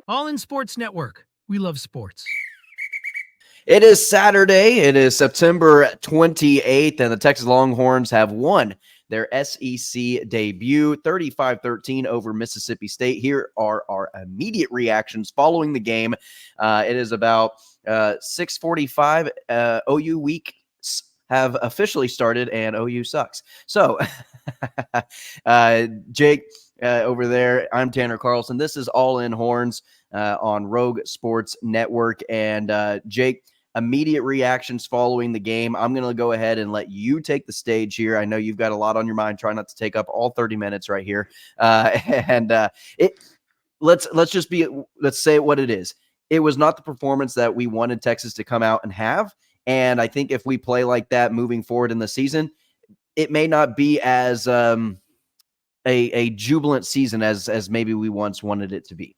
All in Sports Network. We love sports. It is Saturday. It is September 28th, and the Texas Longhorns have won their SEC debut 35-13 over Mississippi State. Here are our immediate reactions following the game. It is about 6:45. OU week have officially started, and OU sucks. So, Jake over there, I'm Tanner Carlson. This is All In Horns on Rogue Sports Network. And Jake, immediate reactions following the game. I'm going to go ahead and let you take the stage here. I know you've got a lot on your mind. Try not to take up all 30 minutes right here. Let's say it what it is. It was not the performance that we wanted Texas to come out and have. And I think if we play like that moving forward in the season, it may not be as a jubilant season as maybe we once wanted it to be.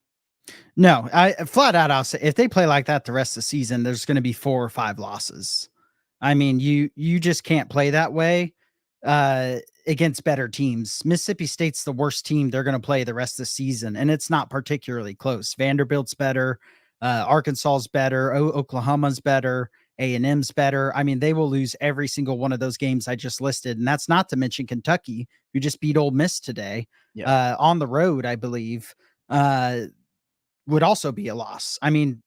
No, I flat out, I'll say if they play like that the rest of the season, there's going to be 4 or 5 losses. I mean, you just can't play that way against better teams. Mississippi State's the worst team they're going to play the rest of the season, and it's not particularly close. Vanderbilt's better, Arkansas's better, Oklahoma's better, A&M's better. I mean, they will lose every single one of those games I just listed, and that's not to mention Kentucky, who just beat Ole Miss today on the road, I believe. Would also be a loss. I mean,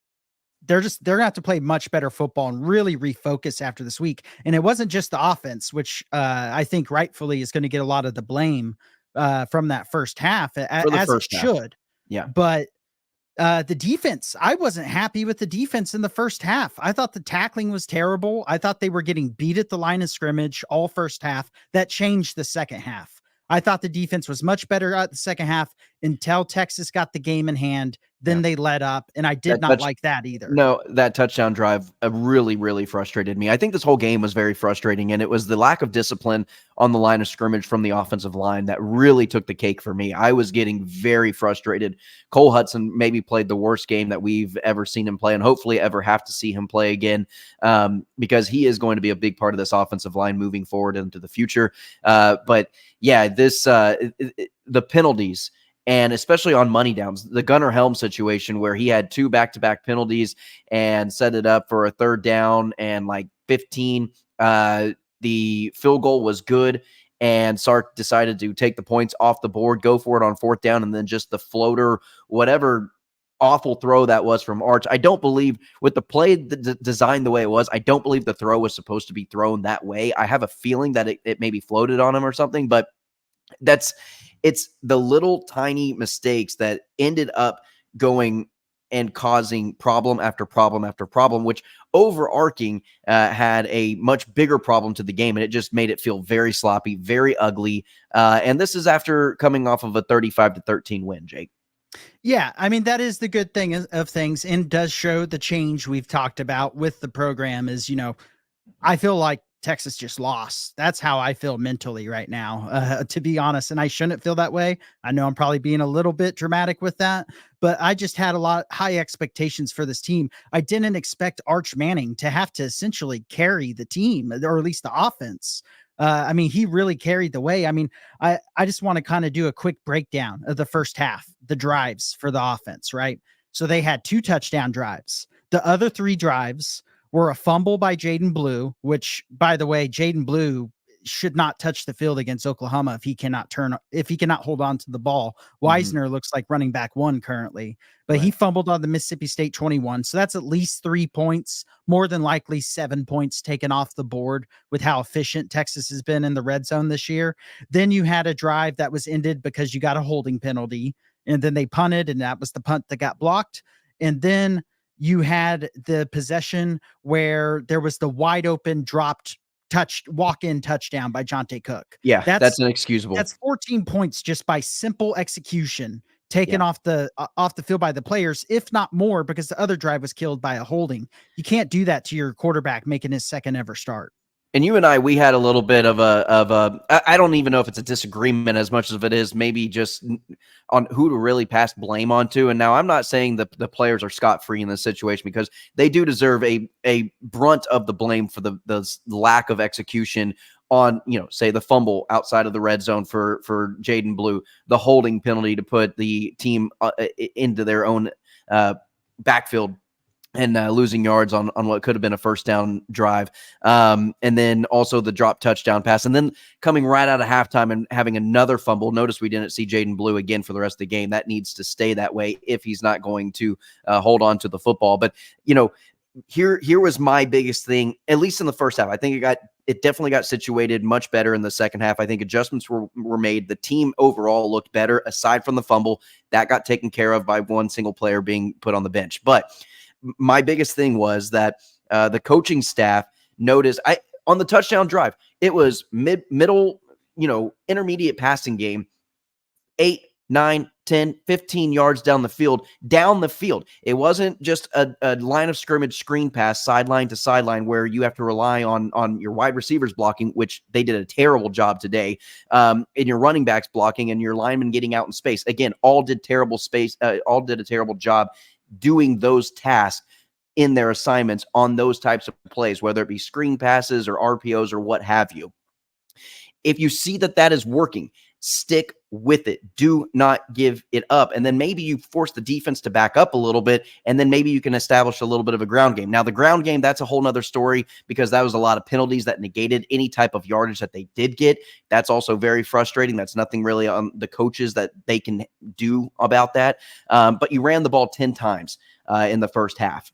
they're gonna have to play much better football and really refocus after this week. And it wasn't just the offense, which I think rightfully is going to get a lot of the blame from that first half, as it should. Yeah. But the defense, I wasn't happy with the defense in the first half. I thought the tackling was terrible. I thought they were getting beat at the line of scrimmage all first half. That changed the second half. I thought the defense was much better at the second half until Texas got the game in hand. Then they let up, and I did not like that either. No, that touchdown drive really, really frustrated me. I think this whole game was very frustrating, and it was the lack of discipline on the line of scrimmage from the offensive line that really took the cake for me. I was getting very frustrated. Cole Hudson maybe played the worst game that we've ever seen him play, and hopefully ever have to see him play again, because he is going to be a big part of this offensive line moving forward into the future. But yeah, the penalties, and especially on money downs, the Gunnar Helm situation where he had 2 back-to-back penalties and set it up for a 3rd down and like 15. The field goal was good, and Sark decided to take the points off the board, go for it on 4th down, and then just the floater, whatever awful throw that was from Arch. I don't believe, with the play designed the way it was, I don't believe the throw was supposed to be thrown that way. I have a feeling that it maybe floated on him or something, but it's the little tiny mistakes that ended up going and causing problem after problem after problem, which overarching had a much bigger problem to the game, and it just made it feel very sloppy, very ugly. And this is after coming off of a 35-13 win, Jake. Yeah, I mean, that is the good thing of things, and does show the change we've talked about with the program is, I feel like Texas just lost. That's how I feel mentally right now, to be honest. And I shouldn't feel that way. I know I'm probably being a little bit dramatic with that, but I just had a lot high expectations for this team. I didn't expect Arch Manning to have to essentially carry the team, or at least the offense. I mean, he really carried the way. I mean, I just want to kind of do a quick breakdown of the first half, the drives for the offense, right? So they had 2 touchdown drives. The other 3 drives were a fumble by Jaden Blue, which, by the way, Jaden Blue should not touch the field against Oklahoma if he cannot hold on to the ball. Wisner looks like running back 1 currently, but he fumbled on the Mississippi State 21. So that's at least 3 points, more than likely 7 points taken off the board with how efficient Texas has been in the red zone this year. Then you had a drive that was ended because you got a holding penalty, and then they punted, and that was the punt that got blocked. And then you had the possession where there was the wide open walk-in touchdown by Jonte Cook. Yeah, that's inexcusable. That's 14 points just by simple execution taken off the field by the players, if not more, because the other drive was killed by a holding. You can't do that to your quarterback making his second ever start. And you and I, we had a little bit of I don't even know if it's a disagreement as much as it is maybe just on who to really pass blame onto. And now I'm not saying the players are scot-free in this situation, because they do deserve a brunt of the blame for the lack of execution on, say the fumble outside of the red zone for Jaden Blue, the holding penalty to put the team into their own backfield and losing yards on what could have been a first down drive. And then also the drop touchdown pass. And then coming right out of halftime and having another fumble. Notice we didn't see Jaden Blue again for the rest of the game. That needs to stay that way if he's not going to hold on to the football. But, here was my biggest thing, at least in the first half. I think it definitely got situated much better in the second half. I think adjustments were made. The team overall looked better, aside from the fumble. That got taken care of by one single player being put on the bench. But my biggest thing was that the coaching staff noticed on the touchdown drive, it was middle, intermediate passing game, 8, 9, 10, 15 yards down the field. It wasn't just a line of scrimmage screen pass, sideline to sideline, where you have to rely on your wide receivers blocking, which they did a terrible job today, and your running backs blocking and your linemen getting out in space. Again, all did a terrible job doing those tasks in their assignments on those types of plays, whether it be screen passes or RPOs or what have you. If you see that is working, stick with it. Do not give it up. And then maybe you force the defense to back up a little bit, and then maybe you can establish a little bit of a ground game. Now, the ground game, that's a whole nother story, because that was a lot of penalties that negated any type of yardage that they did get. That's also very frustrating. That's nothing really on the coaches that they can do about that. But you ran the ball 10 times in the first half.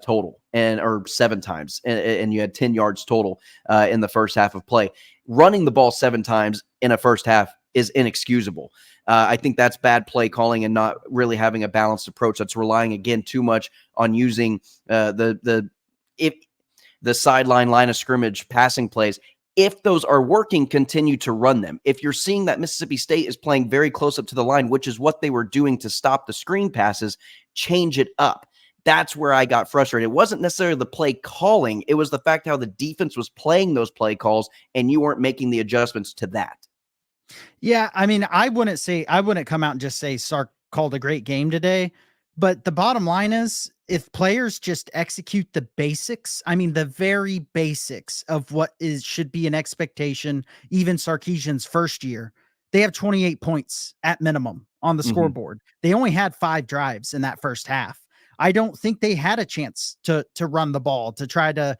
Total, or 7 times, and you had 10 yards total in the first half of play. Running the ball 7 times in a first half is inexcusable. I think that's bad play calling and not really having a balanced approach. That's relying again too much on using the sideline line of scrimmage passing plays. If those are working, continue to run them. If you're seeing that Mississippi State is playing very close up to the line, which is what they were doing to stop the screen passes, change it up. That's where I got frustrated. It wasn't necessarily the play calling. It was the fact how the defense was playing those play calls, and you weren't making the adjustments to that. Yeah, I mean, I wouldn't come out and just say Sark called a great game today, but the bottom line is, if players just execute the basics, I mean, the very basics of what should be an expectation, even Sarkisian's first year, they have 28 points at minimum on the scoreboard. They only had 5 drives in that first half. I don't think they had a chance to run the ball, to try to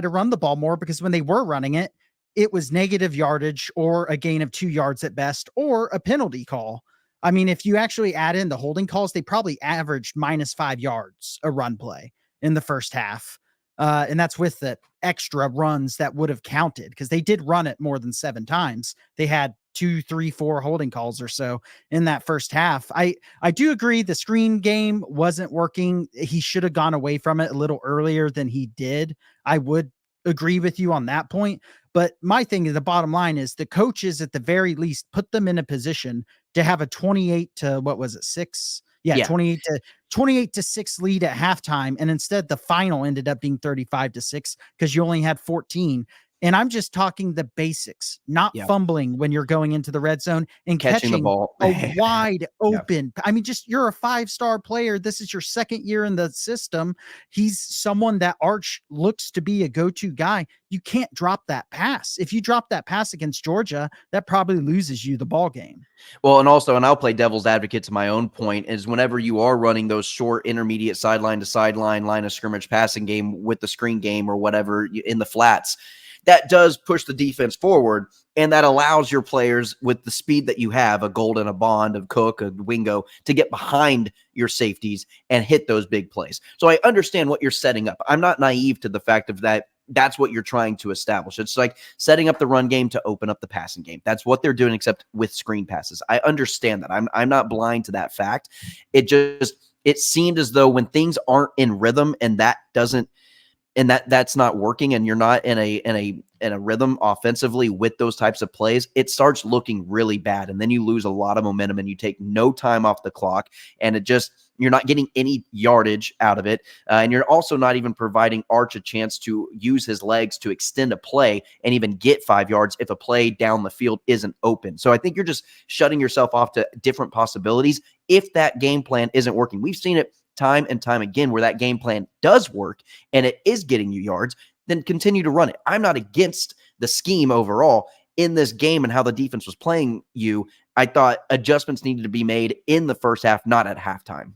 run the ball more, because when they were running it, it was negative yardage or a gain of 2 yards at best, or a penalty call. I mean, if you actually add in the holding calls, they probably averaged -5 yards a run play in the first half. And that's with the extra runs that would have counted, because they did run it more than 7 times. They had 2, 3, 4 holding calls or so in that first half. I do agree the screen game wasn't working. He should have gone away from it a little earlier than he did. I would agree with you on that point. But my thing is, the bottom line is, the coaches at the very least put them in a position to have a 28 to, what was it, 6? Yeah. 28 to 6 lead at halftime. And instead the final ended up being 35-6, because you only had 14. And I'm just talking the basics, not fumbling when you're going into the red zone and catching the ball a wide open. I mean, you're a 5-star player. This is your second year in the system. He's someone that Arch looks to be a go-to guy. You can't drop that pass. If you drop that pass against Georgia, that probably loses you the ball game. Well, and I'll play devil's advocate to my own point, is whenever you are running those short, intermediate sideline to sideline line of scrimmage passing game with the screen game or whatever in the flats, that does push the defense forward, and that allows your players, with the speed that you have, a Golden, a Bond, a Cook, a Wingo, to get behind your safeties and hit those big plays. So I understand what you're setting up. I'm not naive to the fact of that. That's what you're trying to establish. It's like setting up the run game to open up the passing game. That's what they're doing, except with screen passes. I understand that. I'm not blind to that fact. It seemed as though when things aren't in rhythm and that's not working, and you're not in a rhythm offensively with those types of plays, it starts looking really bad. And then you lose a lot of momentum, and you take no time off the clock, and you're not getting any yardage out of it. And you're also not even providing Arch a chance to use his legs to extend a play and even get 5 yards if a play down the field isn't open. So I think you're just shutting yourself off to different possibilities if that game plan isn't working. We've seen it time and time again where that game plan does work and it is getting you yards, then continue to run it. I'm not against the scheme overall in this game and how the defense was playing you. I thought adjustments needed to be made in the first half, not at halftime.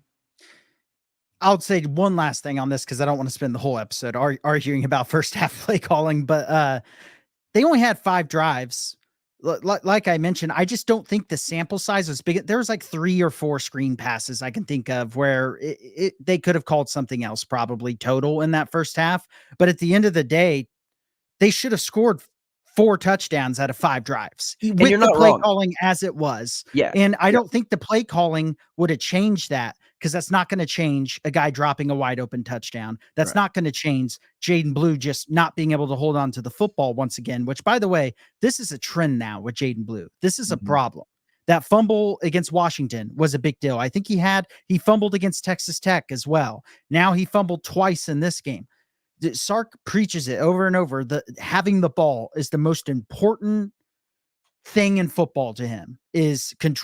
I'll say one last thing on this because I don't want to spend the whole episode arguing about first half play calling, but they only had 5 drives. Like I mentioned, I just don't think the sample size was big. There was like 3 or 4 screen passes I can think of where they could have called something else probably total in that first half. But at the end of the day, they should have scored 4 touchdowns out of 5 drives And with you're the not play wrong. calling as it was. Yeah. And I don't think the play calling would have changed that because that's not going to change a guy dropping a wide open touchdown. That's Right. not going to change Jaden Blue just not being able to hold on to the football once again, which, by the way, this is a trend now with Jaden Blue. This is a problem. That fumble against Washington was a big deal. I think he fumbled against Texas Tech as well. Now he fumbled twice in this game. Sark preaches it over and over. Having the ball is the most important thing in football to him.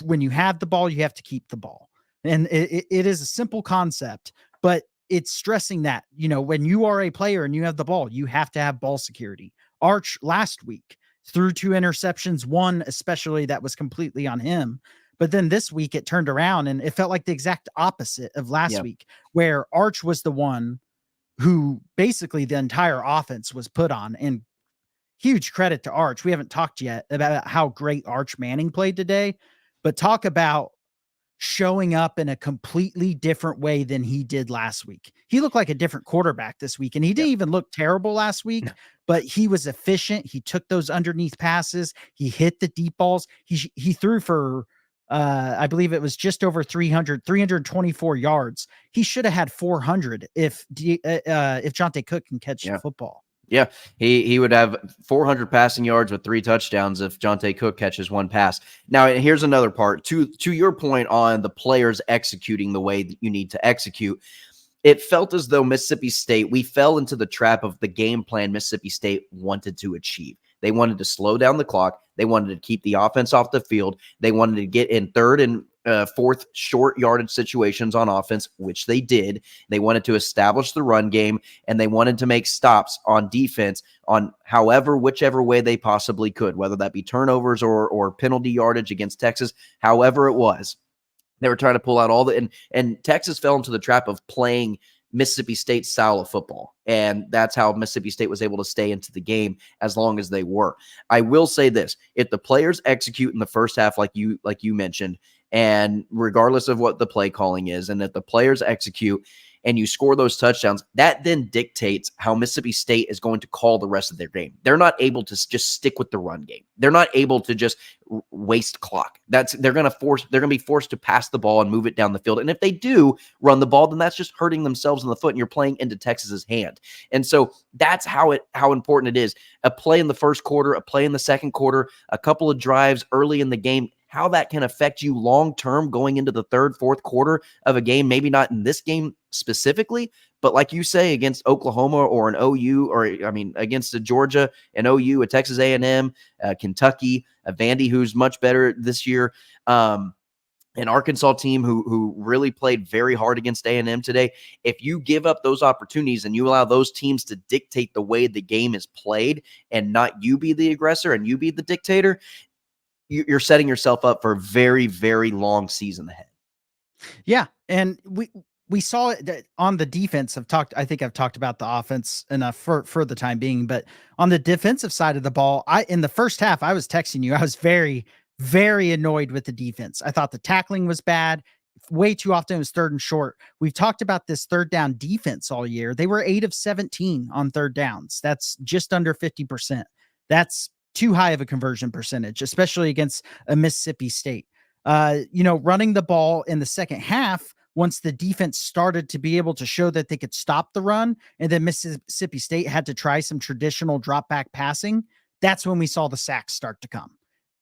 When you have the ball, you have to keep the ball. And it is a simple concept, but it's stressing that, when you are a player and you have the ball, you have to have ball security. Arch last week threw 2 interceptions, one especially that was completely on him. But then this week it turned around and it felt like the exact opposite of last week, where Arch was the one who basically the entire offense was put on. And huge credit to Arch. We haven't talked yet about how great Arch Manning played today, but talk about showing up in a completely different way than he did last week. He looked like a different quarterback this week, and he didn't even look terrible last week, but he was efficient. He took those underneath passes. He hit the deep balls. He threw for I believe it was just over 324 yards. He should have had 400 if Jonte Cook can catch the football. Yeah, he would have 400 passing yards with 3 touchdowns if Jonte Cook catches 1 pass. Now, here's another part. To your point on the players executing the way that you need to execute, it felt as though Mississippi State, we fell into the trap of the game plan Mississippi State wanted to achieve. They wanted to slow down the clock. They wanted to keep the offense off the field. They wanted to get in 3rd and 4th short yardage situations on offense, which they did. They wanted to establish the run game, and they wanted to make stops on defense on whichever way they possibly could, whether that be turnovers or penalty yardage against Texas, however it was. They were trying to pull out all and Texas fell into the trap of playing Mississippi State's style of football. And that's how Mississippi State was able to stay into the game as long as they were. I will say this, if the players execute in the first half, like you mentioned, and regardless of what the play calling is, and if the players execute and you score those touchdowns, that then dictates how Mississippi State is going to call the rest of their game. They're not able to just stick with the run game. They're not able to just waste clock. They're going to be forced to pass the ball and move it down the field. And if they do run the ball, then that's just hurting themselves in the foot, and you're playing into Texas's hand. And so that's how important it is. A play in the first quarter, a play in the second quarter, a couple of drives early in the game, how that can affect you long-term going into the 3rd, 4th quarter of a game, maybe not in this game specifically, but like you say, against Oklahoma or an OU, against a Georgia, an OU, a Texas A&M, Kentucky, a Vandy who's much better this year, an Arkansas team who really played very hard against A&M today. If you give up those opportunities and you allow those teams to dictate the way the game is played and not you be the aggressor and you be the dictator, you're setting yourself up for a very, very long season ahead. Yeah. And we saw it on the defense. I think I've talked about the offense enough for the time being, but on the defensive side of the ball, in the first half, I was texting you. I was very, very annoyed with the defense. I thought the tackling was bad. Way too often it was 3rd and short. We've talked about this 3rd down defense all year. They were 8 of 17 on 3rd downs. That's just under 50%. That's too high of a conversion percentage, especially against a Mississippi State. Running the ball in the second half, once the defense started to be able to show that they could stop the run, and then Mississippi State had to try some traditional drop back passing, that's when we saw the sacks start to come.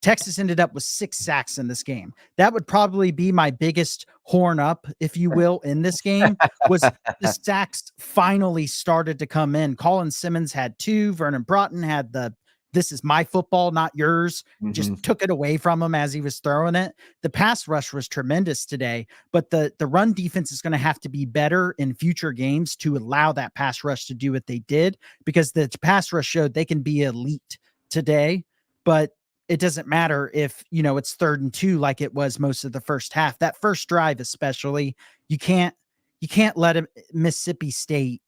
Texas ended up with 6 sacks in this game. That would probably be my biggest horn up, if you will, in this game, was the sacks finally started to come in. Colin Simmons had 2. Vernon Broughton had this is my football, not yours. Just took it away from him as he was throwing it. The pass rush was tremendous today, but the run defense is going to have to be better in future games to allow that pass rush to do what they did, because the pass rush showed they can be elite today, but it doesn't matter if, it's 3rd and 2 like it was most of the first half. That first drive especially, you can't you can't let Mississippi State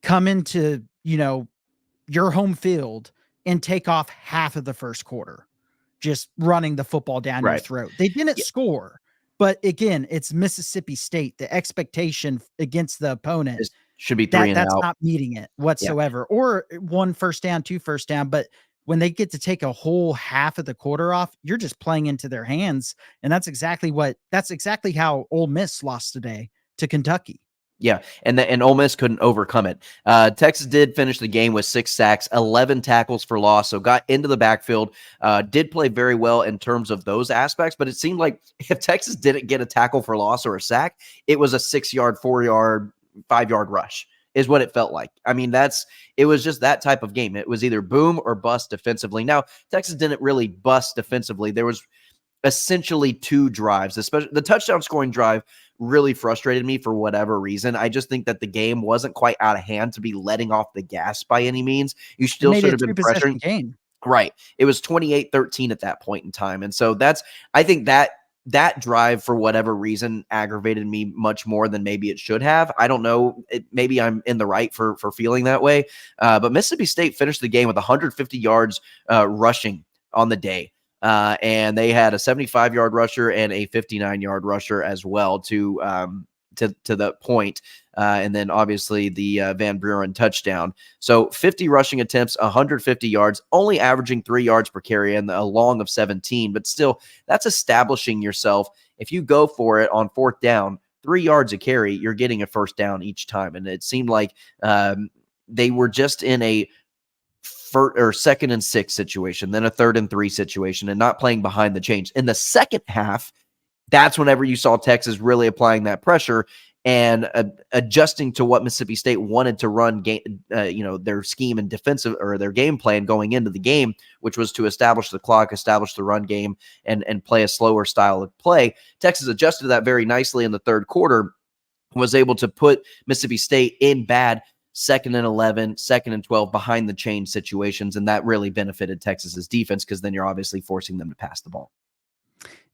come into, your home field and take off half of the first quarter, just running the football down your Right. throat. They didn't score, but again, it's Mississippi State. The expectation against the opponent This should be 3 and that's out. not meeting it Yeah. whatsoever, or 1 first down, 2 first down. But when they get to take a whole half of the quarter off, you're just playing into their hands. And that's exactly how Ole Miss lost today to Kentucky. Yeah, and Ole Miss couldn't overcome it. Texas did finish the game with 6 sacks, 11 tackles for loss, so got into the backfield, did play very well in terms of those aspects, but it seemed like if Texas didn't get a tackle for loss or a sack, it was a 6-yard, 4-yard, 5-yard rush is what it felt like. I mean, it was just that type of game. It was either boom or bust defensively. Now, Texas didn't really bust defensively. There was essentially 2 drives, especially the touchdown scoring drive really frustrated me for whatever reason. I just think that the game wasn't quite out of hand to be letting off the gas by any means. You still should have been pressuring. Game. Right. It was 28-13 at that point in time. And so I think that drive, for whatever reason, aggravated me much more than maybe it should have. I don't know. Maybe I'm in the right for feeling that way. But Mississippi State finished the game with 150 yards rushing on the day. And they had a 75-yard rusher and a 59-yard rusher as well to the point. And then obviously the Van Buren touchdown. So 50 rushing attempts, 150 yards, only averaging 3 yards per carry and a long of 17. But still, that's establishing yourself. If you go for it on 4th down, 3 yards a carry, you're getting a first down each time. And it seemed like they were just in a 2nd and 6 situation, then a 3rd and 3 situation, and not playing behind the chains. In the second half, that's whenever you saw Texas really applying that pressure and adjusting to what Mississippi State wanted to run their scheme and defensive, or their game plan going into the game, which was to establish the clock, establish the run game, and play a slower style of play. Texas adjusted to that very nicely in the 3rd quarter, was able to put Mississippi State in bad 2nd and 11, 2nd and 12 behind the chain situations. And that really benefited Texas's defense, because then you're obviously forcing them to pass the ball.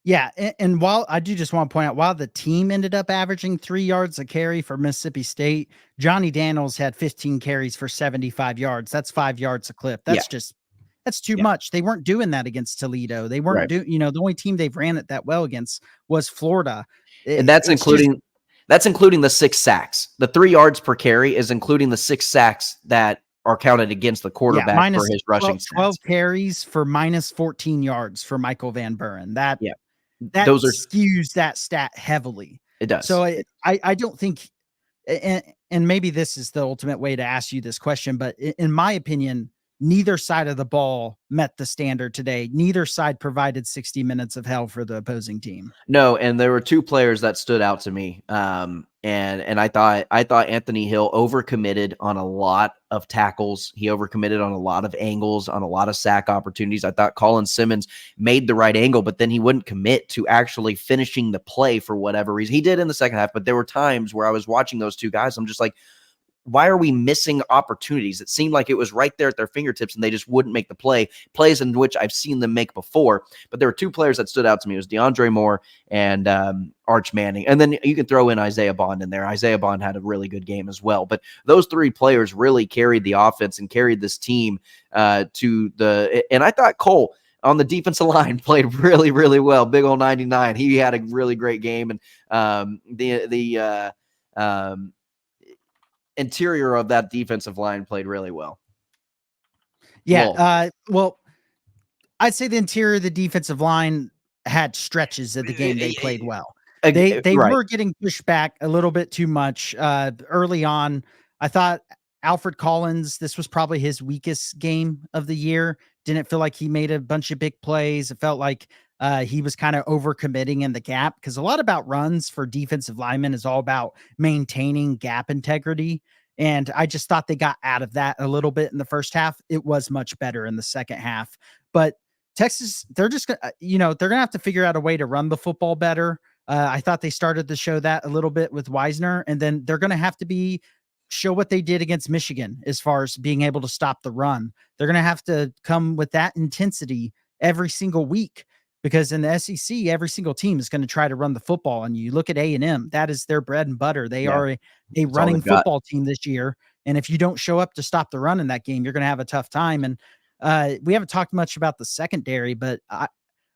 Yeah. And while I do just want to point out, while the team ended up averaging 3 yards a carry for Mississippi State, Johnny Daniels had 15 carries for 75 yards. That's 5 yards a clip. That's too much. They weren't doing that against Toledo. They weren't doing, the only team they've ran it that well against was Florida. And that's including the 6 sacks. The 3 yards per carry is including the 6 sacks that are counted against the quarterback for his rushing 12 carries for minus 14 yards for Michael Van Buren. That skews that stat heavily. It does. So I don't think, and maybe this is the ultimate way to ask you this question, but in my opinion, neither side of the ball met the standard today. Neither side provided 60 minutes of hell for the opposing team. No, and there were 2 players that stood out to me. And I thought Anthony Hill overcommitted on a lot of tackles. He overcommitted on a lot of angles, on a lot of sack opportunities. I thought Colin Simmons made the right angle, but then he wouldn't commit to actually finishing the play for whatever reason. He did in the second half, but there were times where I was watching those 2 guys. I'm just like, why are we missing opportunities? It seemed like it was right there at their fingertips, and they just wouldn't make the plays in which I've seen them make before. But there were 2 players that stood out to me. It was DeAndre Moore and Arch Manning. And then you can throw in Isaiah Bond in there. Isaiah Bond had a really good game as well. But those 3 players really carried the offense and carried this team to the – and I thought Cole on the defensive line played really, really well. Big old 99. He had a really great game. And the interior of that defensive line played really well. Yeah. Well, I'd say the interior of the defensive line had stretches of the game they played well. They were getting pushed back a little bit too much early on. I thought Alfred Collins, this was probably his weakest game of the year. Didn't feel like he made a bunch of big plays. It felt like he was kind of overcommitting in the gap, because a lot about runs for defensive linemen is all about maintaining gap integrity. And I just thought they got out of that a little bit in the first half. It was much better in the second half. But Texas, they're just going to, they're going to have to figure out a way to run the football better. I thought they started to show that a little bit with Wisner, and then they're going to have to show what they did against Michigan as far as being able to stop the run. They're going to have to come with that intensity every single week. because in the SEC, every single team is going to try to run the football. And you look at A&M, that is their bread and butter. They Yeah, are a that's all running they've got. football team this year. And if you don't show up to stop the run in that game, you're going to have a tough time. And we haven't talked much about the secondary, but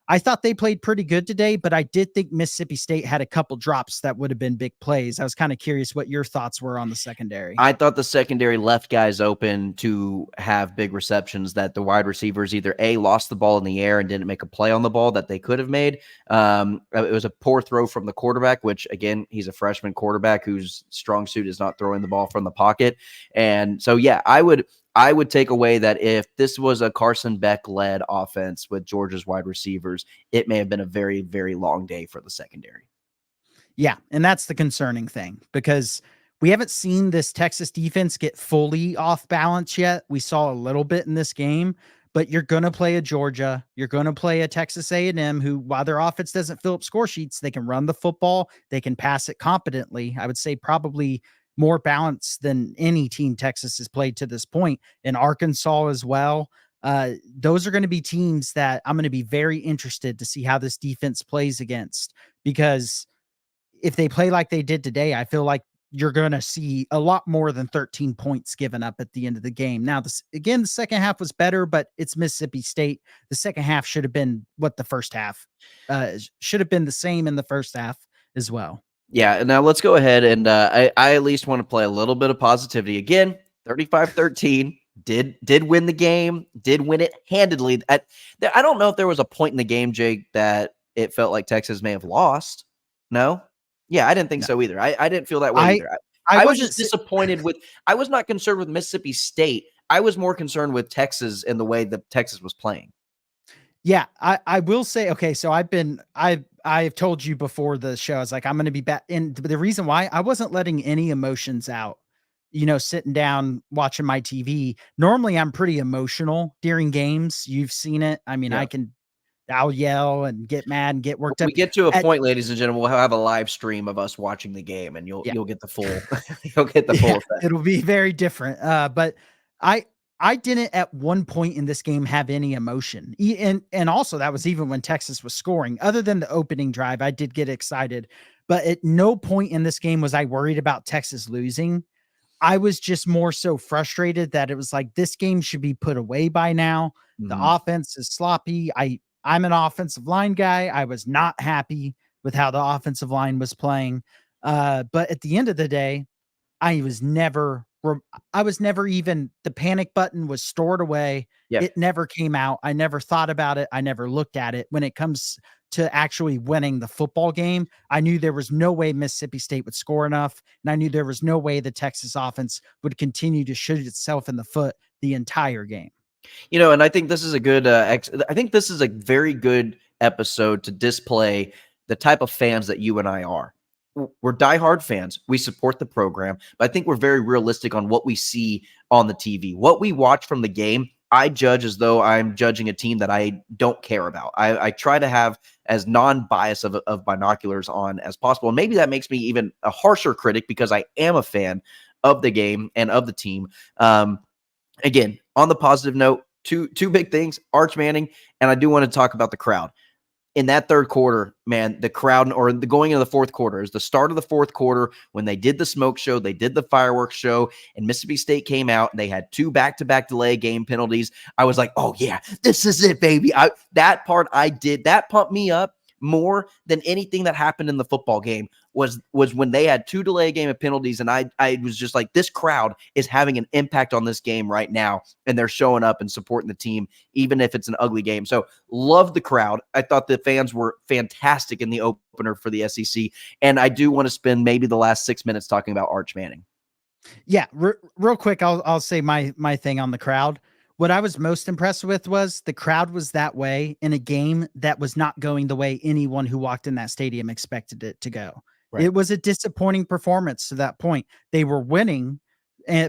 I thought they played pretty good today, but I did think Mississippi State had a couple drops that would have been big plays. I was kind of curious what your thoughts were on the secondary. I thought the secondary left guys open to have big receptions, that the wide receivers either A, lost the ball in the air and didn't make a play on the ball that they could have made. It was a poor throw from the quarterback, which, again, he's a freshman quarterback whose strong suit is not throwing the ball from the pocket. And so, yeah, I would take away that if this was a Carson Beck-led offense with Georgia's wide receivers, it may have been a very, very long day for the secondary. Yeah, and that's the concerning thing, because we haven't seen this Texas defense get fully off balance yet. We saw a little bit in this game, but you're going to play a Georgia, you're going to play a Texas A&M who, while their offense doesn't fill up score sheets, they can run the football, they can pass it competently. I would say probably more balanced than any team Texas has played to this point, in Arkansas as well. Those are going to be teams that I'm going to be very interested to see how this defense plays against, because if they play like they did today, I feel like you're going to see a lot more than 13 points given up at the end of the game. Now, again, the second half was better, but it's Mississippi State. The second half should have been what the first half should have been the same in the first half as well. Yeah, now let's go ahead and I at least want to play a little bit of positivity. Again, 35-13, did win the game, did win it handedly. I don't know if there was a point in the game, Jake, that it felt like Texas may have lost. No? Yeah, I didn't think so either. I didn't feel that way either. I was just disappointed with – I was not concerned with Mississippi State. I was more concerned with Texas and the way that Texas was playing. Yeah, I will say, okay, so I've told you before the show, I was like, I'm going to be back. And the reason why, I wasn't letting any emotions out, sitting down, watching my TV. Normally I'm pretty emotional during games. You've seen it. I mean, Yeah. I'll yell and get mad and get worked up. We get to a point, ladies and gentlemen, we'll have a live stream of us watching the game, and you'll get the full effect. It'll be very different. But I didn't at one point in this game have any emotion. And also that was even when Texas was scoring. Other than the opening drive, I did get excited. But at no point in this game was I worried about Texas losing. I was just more so frustrated that it was like, this game should be put away by now. Mm-hmm. The offense is sloppy. I'm an offensive line guy. I was not happy with how the offensive line was playing. But at the end of the day, I was never even, the panic button was stored away. Yep. It never came out. I never thought about it. I never looked at it. When it comes to actually winning the football game, I knew there was no way Mississippi State would score enough. And I knew there was no way the Texas offense would continue to shoot itself in the foot the entire game. And I think this is a good, I think this is a very good episode to display the type of fans that you and I are. We're diehard fans. We support the program, but I think we're very realistic on what we see on the TV. What we watch from the game, I judge as though I'm judging a team that I don't care about. I try to have as non-bias of binoculars on as possible. And maybe that makes me even a harsher critic because I am a fan of the game and of the team. Again, on the positive note, two big things, Arch Manning, and I do want to talk about the crowd. In that third quarter, man, the crowd, or the going into the fourth quarter, is the start of the fourth quarter when they did the smoke show, they did the fireworks show, and Mississippi State came out and they had 2 back-to-back delay game penalties. I was like, oh yeah, this is it, baby. That pumped me up more than anything that happened in the football game was when they had 2 delay game of penalties. And I was just like, this crowd is having an impact on this game right now. And they're showing up and supporting the team, even if it's an ugly game. So love the crowd. I thought the fans were fantastic in the opener for the SEC. And I do want to spend maybe the last 6 minutes talking about Arch Manning. Yeah. Real quick. I'll say my thing on the crowd. What I was most impressed with was the crowd was that way in a game that was not going the way anyone who walked in that stadium expected it to go. Right. It was a disappointing performance to that point. They were winning,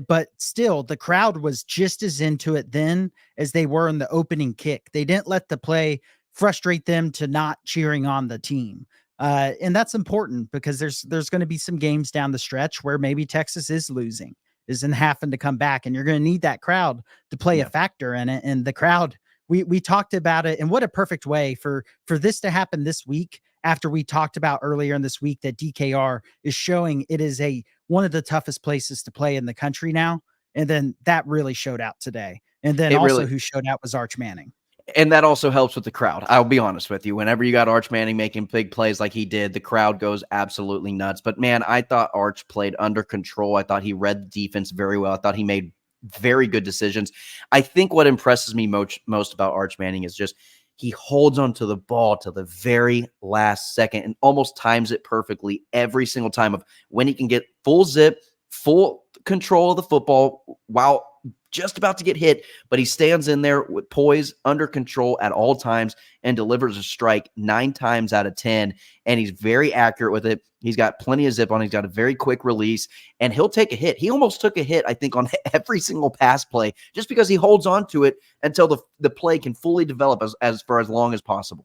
but still the crowd was just as into it then as they were in the opening kick. They didn't let the play frustrate them to not cheering on the team. And that's important because there's going to be some games down the stretch where maybe Texas is losing, isn't having to come back, and you're going to need that crowd to play a factor in it. And the crowd we talked about it, and what a perfect way for this to happen this week after we talked about earlier in this week that DKR is showing it is one of the toughest places to play in the country now. And then that really showed out today. And then It also really who showed out was Arch Manning. And that also helps with the crowd. I'll be honest with you. Whenever you got Arch Manning making big plays like he did, the crowd goes absolutely nuts. But man, I thought Arch played under control. I thought he read the defense very well. I thought he made very good decisions. I think what impresses me most about Arch Manning is just he holds onto the ball to the very last second and almost times it perfectly every single time of when he can get full zip, full control of the football while just about to get hit, but he stands in there with poise, under control at all times, and delivers a strike 9 times out of 10. And he's very accurate with it. He's got plenty of zip on. He's got a very quick release, and he'll take a hit. He almost took a hit, I think, on every single pass play, just because he holds on to it until the play can fully develop for as long as possible.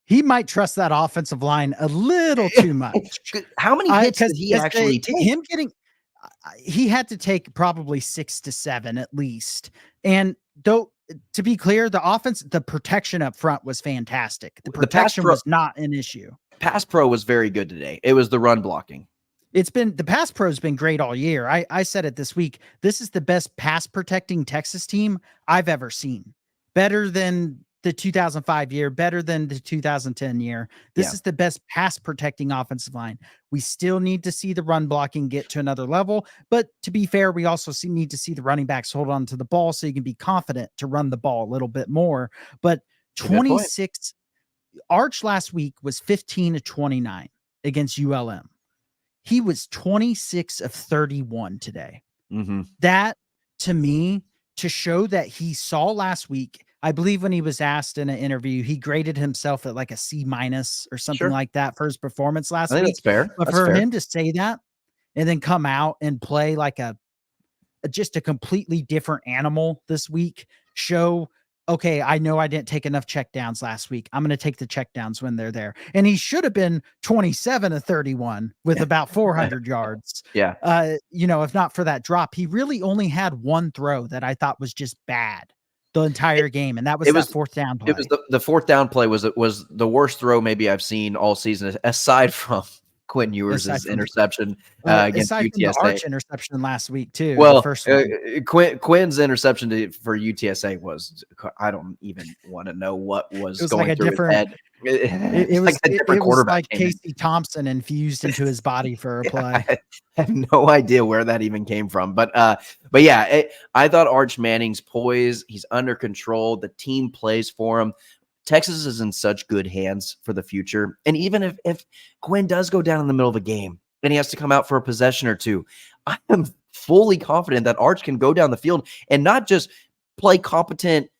He might trust that offensive line a little too much. How many hits did he actually take? He had to take probably 6 to 7 at least. And though, to be clear, the protection up front was fantastic. The protection was not an issue. Pass pro was very good today. It was the run blocking. The pass pro has been great all year. I said it this week. This is the best pass protecting Texas team I've ever seen. Better than the 2005 year, better than the 2010 year. This is the best pass protecting offensive line. We still need to see the run blocking get to another level, but to be fair, we also need to see the running backs hold on to the ball so you can be confident to run the ball a little bit more. But 26 Arch last week was 15 to 29 against ULM. He was 26 of 31 today. Mm-hmm. That, to me, to show that he saw last week, I believe when he was asked in an interview, he graded himself at like a C- or something like that for his performance last week. That's fair. But for him to say that and then come out and play like just a completely different animal this week, show, okay, I know I didn't take enough checkdowns last week. I'm going to take the checkdowns when they're there. And he should have been 27 of 31 with about 400 yards. Yeah. If not for that drop, he really only had one throw that I thought was just bad the entire game, and that was that fourth down play. It was the fourth down play was the worst throw maybe I've seen all season, aside from Quinn Ewers' interception against UTSA. The Arch interception last week too. Well, the Quinn's interception for UTSA was, I don't even want to know what was going through his head. It was like Casey Thompson infused into his body for a play. I have no idea where that even came from, but yeah, I thought Arch Manning's poise, he's under control. The team plays for him. Texas is in such good hands for the future. And even if Quinn does go down in the middle of a game and he has to come out for a possession or two, I am fully confident that Arch can go down the field and not just play competent,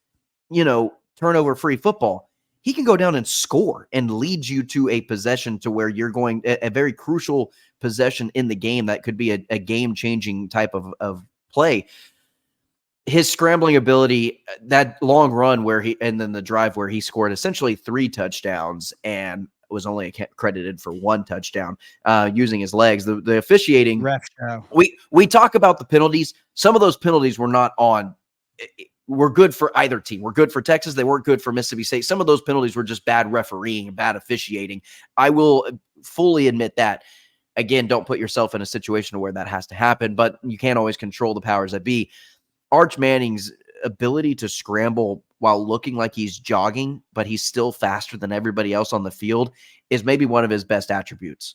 turnover-free football. He can go down and score and lead you to a possession to where you're going a very crucial possession in the game that could be a game-changing type of play. His scrambling ability, that long run and then the drive where he scored essentially 3 touchdowns and was only credited for 1 touchdown using his legs. The officiating, ref show. We talk about the penalties. Some of those penalties were good for either team. Were good for Texas. They weren't good for Mississippi State. Some of those penalties were just bad refereeing and bad officiating. I will fully admit that. Again, don't put yourself in a situation where that has to happen, but you can't always control the powers that be. Arch Manning's ability to scramble while looking like he's jogging, but he's still faster than everybody else on the field is maybe one of his best attributes.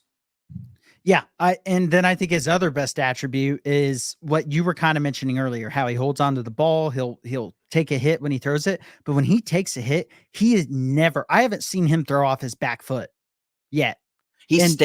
Yeah. And then I think his other best attribute is what you were kind of mentioning earlier, how he holds onto the ball. He'll take a hit when he throws it, but when he takes a hit, I haven't seen him throw off his back foot yet. He is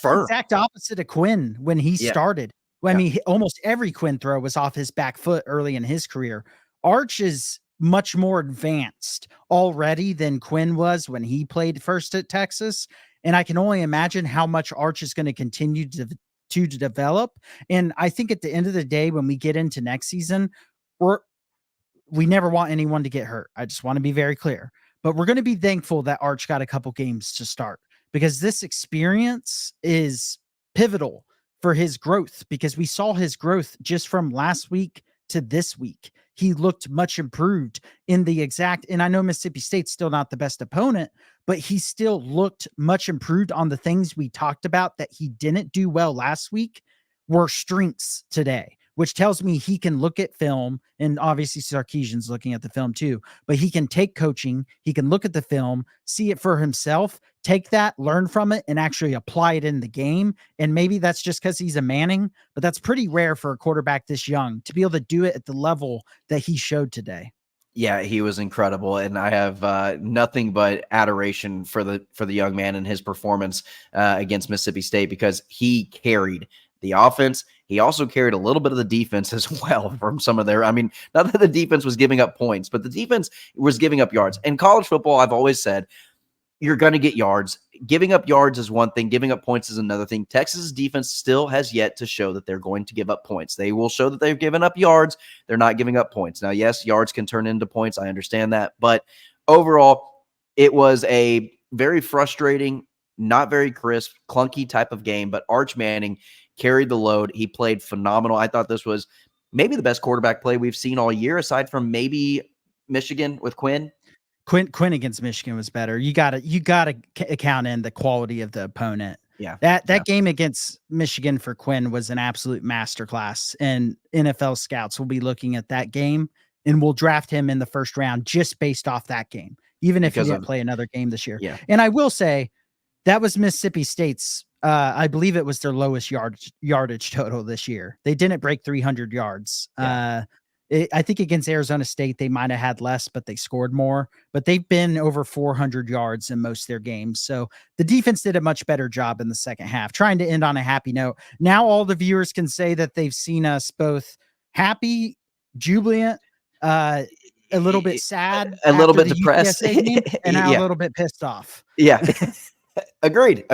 firm. The exact opposite of Quinn when he started. Well, I mean, almost every Quinn throw was off his back foot early in his career. Arch is much more advanced already than Quinn was when he played first at Texas. And I can only imagine how much Arch is going to continue to develop. And I think at the end of the day, when we get into next season, we never want anyone to get hurt. I just want to be very clear. But we're going to be thankful that Arch got a couple games to start, because this experience is pivotal for his growth, because we saw his growth just from last week to this week, he looked much improved in the exact, and I know Mississippi State's still not the best opponent, but he still looked much improved on the things we talked about that he didn't do well last week were strengths today, which tells me he can look at film, and obviously Sarkisian's looking at the film too, but he can take coaching, he can look at the film, see it for himself, take that, learn from it, and actually apply it in the game. And maybe that's just because he's a Manning, but that's pretty rare for a quarterback this young to be able to do it at the level that he showed today. Yeah, he was incredible, and I have nothing but adoration for the young man and his performance against Mississippi State, because he carried the offense. He also carried a little bit of the defense as well from some of their, I mean, not that the defense was giving up points, but the defense was giving up yards. In college football, I've always said, you're going to get yards. Giving up yards is one thing. Giving up points is another thing. Texas defense still has yet to show that they're going to give up points. They will show that they've given up yards. They're not giving up points. Now, yes, yards can turn into points. I understand that. But overall, it was a very frustrating, not very crisp, clunky type of game. But Arch Manning carried the load. He played phenomenal. I thought this was maybe the best quarterback play we've seen all year, aside from maybe Michigan with Quinn. Quinn against Michigan was better. You gotta count in the quality of the opponent. Yeah. That game against Michigan for Quinn was an absolute masterclass, and NFL scouts will be looking at that game and will draft him in the first round just based off that game, even if he didn't play another game this year. Yeah. And I will say that was Mississippi State's, I believe it was their lowest yardage total this year. They didn't break 300 yards. Yeah. I think against Arizona State, they might have had less, but they scored more. But they've been over 400 yards in most of their games. So the defense did a much better job in the second half, trying to end on a happy note. Now all the viewers can say that they've seen us both happy, jubilant, a little bit sad, a little bit depressed, game, and now yeah. a little bit pissed off. Yeah. Agreed.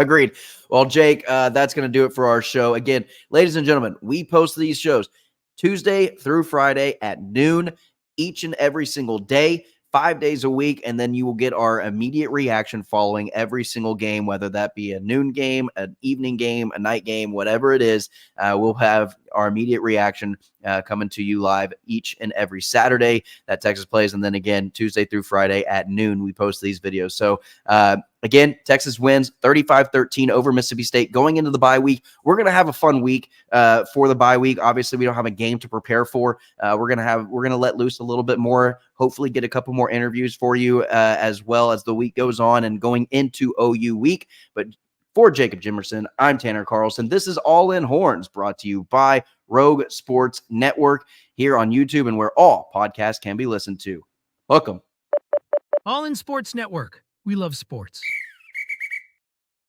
Well, Jake, that's going to do it for our show. Again, ladies and gentlemen, we post these shows Tuesday through Friday at noon each and every single day, 5 days a week, and then you will get our immediate reaction following every single game, whether that be a noon game, an evening game, a night game, whatever it is. We'll have our immediate reaction coming to you live each and every Saturday that Texas plays, and then again Tuesday through Friday at noon we post these videos. So again, Texas wins 35-13 over Mississippi State going into the bye week. We're going to have a fun week for the bye week. Obviously, we don't have a game to prepare for. We're going to let loose a little bit more, hopefully get a couple more interviews for you as well as the week goes on and going into OU week. But for Jacob Jimerson, I'm Tanner Carlson. This is All In Horns, brought to you by Rogue Sports Network here on YouTube and where all podcasts can be listened to. Welcome. All in Sports Network. We love sports.